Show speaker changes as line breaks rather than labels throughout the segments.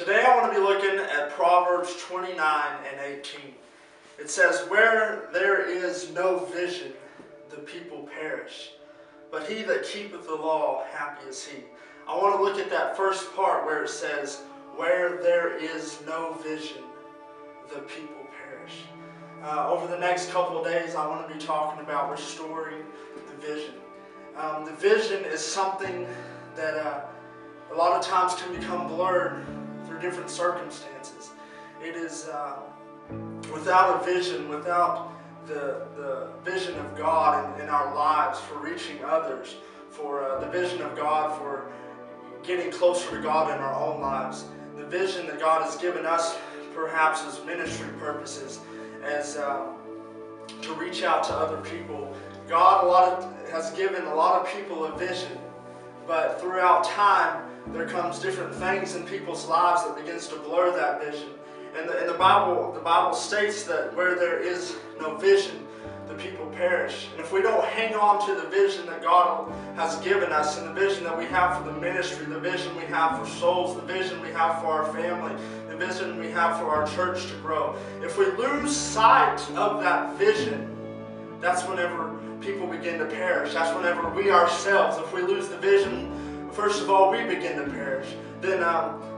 Today I want to be looking at Proverbs 29 and 18. It says, "Where there is no vision, the people perish. But he that keepeth the law, happy is he." I want to look at that first part where it says, "Where there is no vision, the people perish." Over the next couple of days, I want to be talking about restoring the vision. The vision is something that a lot of times can become blurred through different circumstances. It is without a vision, without the vision of God in our lives for reaching others, for the vision of God for getting closer to God in our own lives, the vision that God has given us perhaps as ministry purposes, as to reach out to other people. God has given a lot of people a vision, but throughout time there comes different things in people's lives that begins to blur that vision. And the Bible states that where there is no vision, the people perish. And if we don't hang on to the vision that God has given us, and the vision that we have for the ministry, the vision we have for souls, the vision we have for our family, the vision we have for our church to grow, if we lose sight of that vision, that's whenever people begin to perish. That's whenever we ourselves, if we lose the vision, first of all, we begin to perish. Then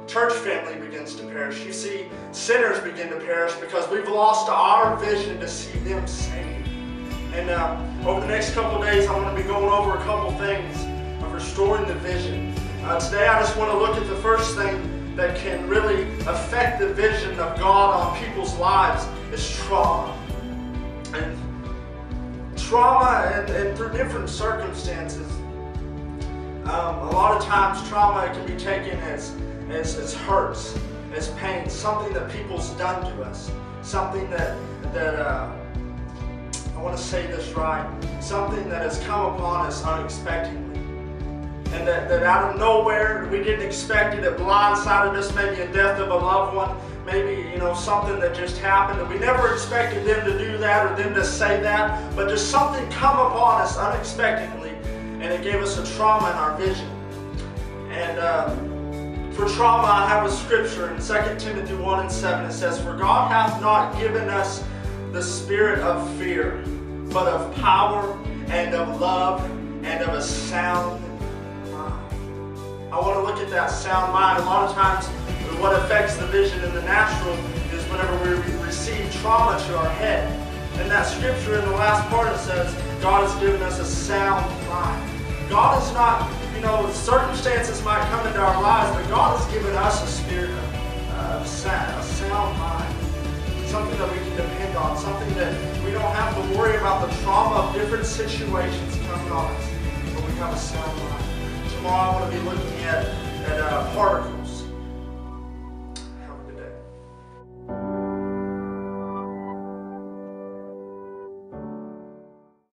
church family begins to perish. You see, sinners begin to perish because we've lost our vision to see them saved. And over the next couple of days, I want to be going over a couple things of restoring the vision. Today, I just want to look at the first thing that can really affect the vision of God on people's lives is trauma. And trauma, and through different circumstances, a lot of times trauma can be taken as hurts, as pain, something that people's done to us, something that I want to say this right, something that has come upon us unexpectedly, and that out of nowhere, we didn't expect it, it blindsided us, maybe a death of a loved one, maybe something that just happened, and we never expected them to do that or them to say that, but just something come upon us unexpectedly, and it gave us a trauma in our vision. And for trauma, I have a scripture in 2 Timothy 1 and 7. It says, "For God hath not given us the spirit of fear, but of power and of love and of a sound mind." I want to look at that sound mind. A lot of times, what affects the vision in the natural is whenever we receive trauma to our head. And that scripture in the last part, it says, God has given us a sound mind. God is not, circumstances might come into our lives, but God has given us a spirit of a sound mind. Something that we can depend on, something that we don't have to worry about the trauma of different situations coming on us, but we have a sound mind. Tomorrow I want to be looking at part